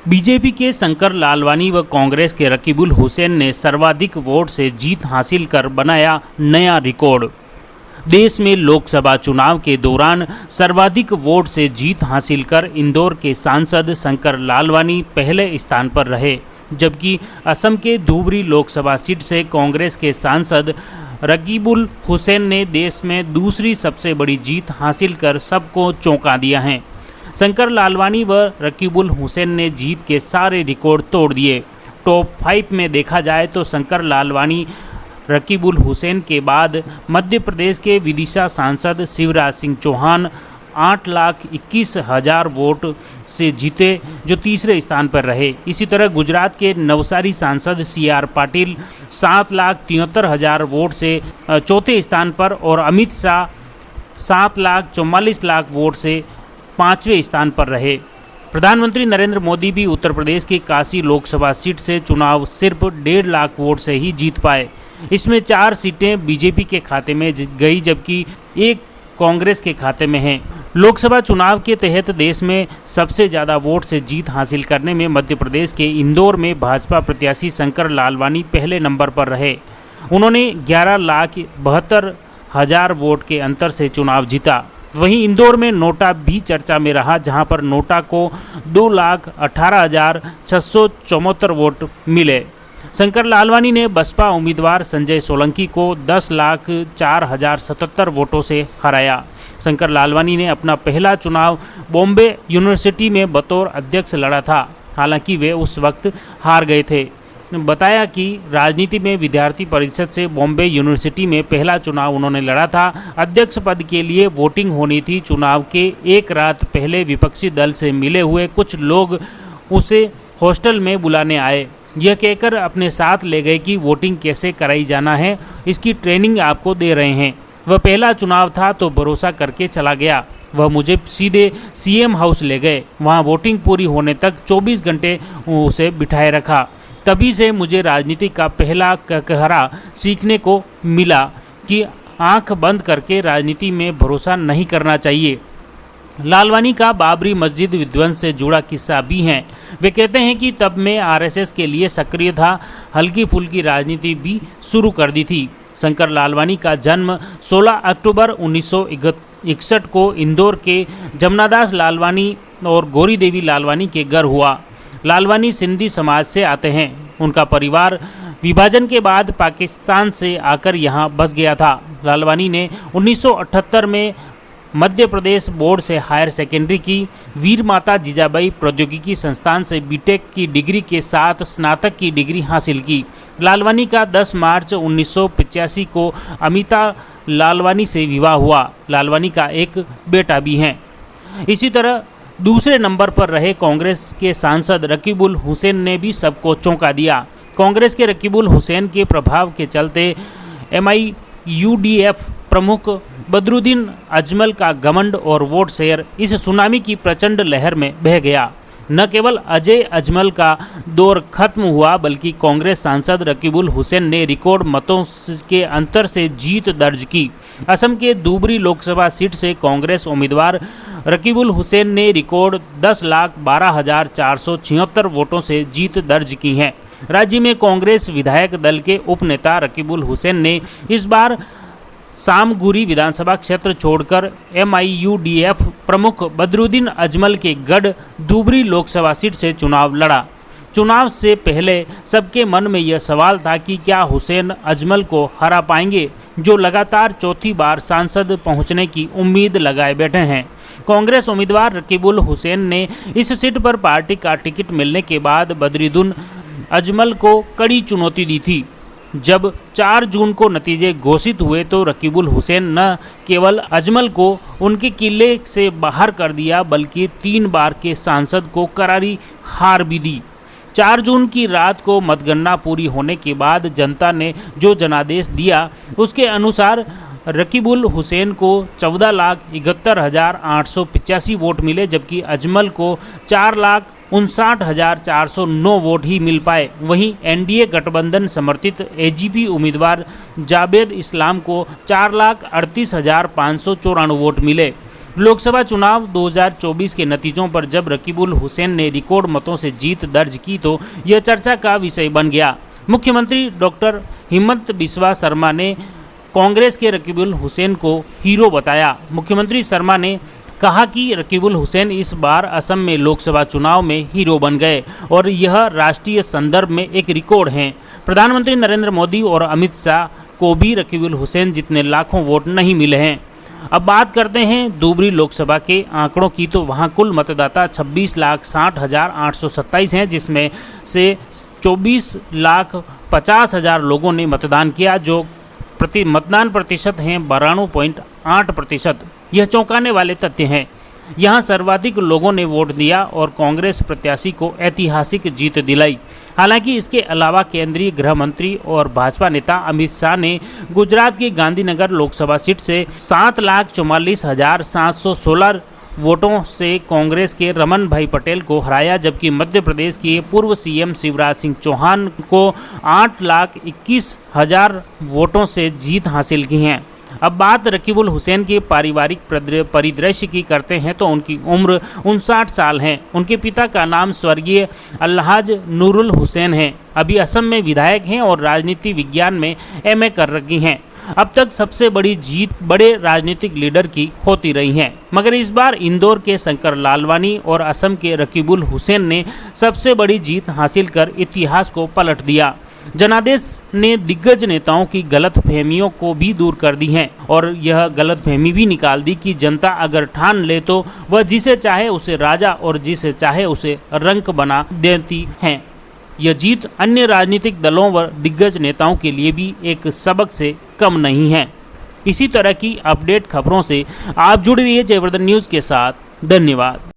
BJP के शंकर लालवानी व कांग्रेस के रकीबुल हुसैन ने सर्वाधिक वोट से जीत हासिल कर बनाया नया रिकॉर्ड। देश में लोकसभा चुनाव के दौरान सर्वाधिक वोट से जीत हासिल कर इंदौर के सांसद शंकर लालवानी पहले स्थान पर रहे, जबकि असम के धुबरी लोकसभा सीट से कांग्रेस के सांसद रकीबुल हुसैन ने देश में दूसरी सबसे बड़ी जीत हासिल कर सबको चौंका दिया है। शंकर लालवानी व रकीबुल हुसैन ने जीत के सारे रिकॉर्ड तोड़ दिए। टॉप 5 में देखा जाए तो शंकर लालवानी रकीबुल हुसैन के बाद मध्य प्रदेश के विदिशा सांसद शिवराज सिंह चौहान 8,21,000 वोट से जीते, जो तीसरे स्थान पर रहे। इसी तरह गुजरात के नवसारी सांसद CR पाटिल 7,73,000 वोट से चौथे स्थान पर और अमित शाह 7,44,00,000 वोट से 5वें स्थान पर रहे। प्रधानमंत्री नरेंद्र मोदी भी उत्तर प्रदेश की काशी लोकसभा सीट से चुनाव सिर्फ 1.5 लाख वोट से ही जीत पाए। इसमें 4 सीटें बीजेपी के खाते में गई, जबकि 1 कांग्रेस के खाते में है। लोकसभा चुनाव के तहत देश में सबसे ज़्यादा वोट से जीत हासिल करने में मध्य प्रदेश के इंदौर में भाजपा प्रत्याशी शंकर लालवानी पहले नंबर पर रहे। उन्होंने 11,72,000 वोट के अंतर से चुनाव जीता। वहीं इंदौर में नोटा भी चर्चा में रहा, जहां पर नोटा को 2,18,674 वोट मिले। शंकर लालवानी ने बसपा उम्मीदवार संजय सोलंकी को 10,04,077 वोटों से हराया। शंकर लालवानी ने अपना पहला चुनाव बॉम्बे यूनिवर्सिटी में बतौर अध्यक्ष लड़ा था, हालांकि वे उस वक्त हार गए थे। बताया कि राजनीति में विद्यार्थी परिषद से बॉम्बे यूनिवर्सिटी में पहला चुनाव उन्होंने लड़ा था। अध्यक्ष पद के लिए वोटिंग होनी थी। चुनाव के एक रात पहले विपक्षी दल से मिले हुए कुछ लोग उसे हॉस्टल में बुलाने आए। यह कहकर अपने साथ ले गए कि वोटिंग कैसे कराई जाना है, इसकी ट्रेनिंग आपको दे रहे हैं। वह पहला चुनाव था तो भरोसा करके चला गया। वह मुझे सीधे CM हाउस ले गए। वहाँ वोटिंग पूरी होने तक 24 घंटे उसे बिठाए रखा। तभी से मुझे राजनीति का पहला कहरा सीखने को मिला कि आंख बंद करके राजनीति में भरोसा नहीं करना चाहिए। लालवानी का बाबरी मस्जिद विध्वंस से जुड़ा किस्सा भी है। वे कहते हैं कि तब मैं RSS के लिए सक्रिय था, हल्की फुल्की राजनीति भी शुरू कर दी थी। शंकर लालवानी का जन्म 16 अक्टूबर 1961 को इंदौर के जमनादास लालवानी और गौरी देवी लालवानी के घर हुआ। लालवानी सिंधी समाज से आते हैं। उनका परिवार विभाजन के बाद पाकिस्तान से आकर यहाँ बस गया था। लालवानी ने 1978 में मध्य प्रदेश बोर्ड से हायर सेकेंडरी की, वीर माता जीजाबाई प्रौद्योगिकी संस्थान से BTech की डिग्री के साथ स्नातक की डिग्री हासिल की। लालवानी का 10 मार्च 1985 को अमिता लालवानी से विवाह हुआ। लालवानी का एक बेटा भी है। इसी तरह दूसरे नंबर पर रहे कांग्रेस के सांसद रकीबुल हुसैन ने भी सबको चौंका दिया। कांग्रेस के रकीबुल हुसैन के प्रभाव के चलते MIUDF प्रमुख बदरुद्दीन अजमल का घमंड और वोट शेयर इस सुनामी की प्रचंड लहर में बह गया। न केवल अजय अजमल का दौर खत्म हुआ, बल्कि कांग्रेस सांसद रकीबुल हुसैन ने रिकॉर्ड मतों के अंतर से जीत दर्ज की। असम के धुबरी लोकसभा सीट से कांग्रेस उम्मीदवार रकीबुल हुसैन ने रिकॉर्ड 10,12,476 वोटों से जीत दर्ज की है। राज्य में कांग्रेस विधायक दल के उपनेता रकीबुल हुसैन ने इस बार सामगुरी विधानसभा क्षेत्र छोड़कर MIUDF प्रमुख बदरुद्दीन अजमल के गढ़ धुबरी लोकसभा सीट से चुनाव लड़ा। चुनाव से पहले सबके मन में यह सवाल था कि क्या हुसैन अजमल को हरा पाएंगे, जो लगातार चौथी बार सांसद पहुंचने की उम्मीद लगाए बैठे हैं। कांग्रेस उम्मीदवार रकीबुल हुसैन ने इस सीट पर पार्टी का टिकट मिलने के बाद बदरुद्दीन अजमल को कड़ी चुनौती दी थी। जब 4 जून को नतीजे घोषित हुए तो रकीबुल हुसैन न केवल अजमल को उनके किले से बाहर कर दिया, बल्कि 3 बार के सांसद को करारी हार भी दी। 4 जून की रात को मतगणना पूरी होने के बाद जनता ने जो जनादेश दिया, उसके अनुसार रकीबुल हुसैन को 14,71,885 वोट मिले, जबकि अजमल को 4,59,409 वोट ही मिल पाए। वहीं NDA गठबंधन समर्थित AGP उम्मीदवार जावेद इस्लाम को 4,38,594 वोट मिले। लोकसभा चुनाव 2024 के नतीजों पर जब रकीबुल हुसैन ने रिकॉर्ड मतों से जीत दर्ज की तो यह चर्चा का विषय बन गया। मुख्यमंत्री डॉक्टर हिमंत बिस्वा शर्मा ने कांग्रेस के रकीबुल हुसैन को हीरो बताया। मुख्यमंत्री शर्मा ने कहा कि रकीबुल हुसैन इस बार असम में लोकसभा चुनाव में हीरो बन गए और यह राष्ट्रीय संदर्भ में एक रिकॉर्ड है। प्रधानमंत्री नरेंद्र मोदी और अमित शाह को भी रकीबुल हुसैन जितने लाखों वोट नहीं मिले हैं। अब बात करते हैं धुबरी लोकसभा के आंकड़ों की, तो वहां कुल मतदाता 26,60,827 हैं, जिसमें से 24,50,000 लोगों ने मतदान किया, जो मतदान प्रतिशत हैं 92.8%। यह चौंकाने वाले तथ्य हैं। यहाँ सर्वाधिक लोगों ने वोट दिया और कांग्रेस प्रत्याशी को ऐतिहासिक जीत दिलाई। हालांकि इसके अलावा केंद्रीय गृह मंत्री और भाजपा नेता अमित शाह ने गुजरात की गांधीनगर लोकसभा सीट से 7,44,716 वोटों से कांग्रेस के रमन भाई पटेल को हराया, जबकि मध्य प्रदेश के पूर्व सीएम शिवराज सिंह चौहान को 8,21,000 वोटों से जीत हासिल की है। अब बात रकीबुल हुसैन के पारिवारिक परिदृश्य की करते हैं तो उनकी उम्र 59 साल है। उनके पिता का नाम स्वर्गीय अलहाज नूरुल हुसैन है। अभी असम में विधायक हैं और राजनीति विज्ञान में एमए कर रही हैं। अब तक सबसे बड़ी जीत बड़े राजनीतिक लीडर की होती रही है, मगर इस बार इंदौर के शंकर लालवानी और असम के रकीबुल हुसैन ने सबसे बड़ी जीत हासिल कर इतिहास को पलट दिया। जनादेश ने दिग्गज नेताओं की गलतफहमियों को भी दूर कर दी है और यह गलतफहमी भी निकाल दी कि जनता अगर ठान ले तो वह जिसे चाहे उसे राजा और जिसे चाहे उसे रंक बना देती है। यह जीत अन्य राजनीतिक दलों व दिग्गज नेताओं के लिए भी एक सबक से कम नहीं है। इसी तरह की अपडेट खबरों से आप जुड़ रहिए जयवर्धन न्यूज़ के साथ। धन्यवाद।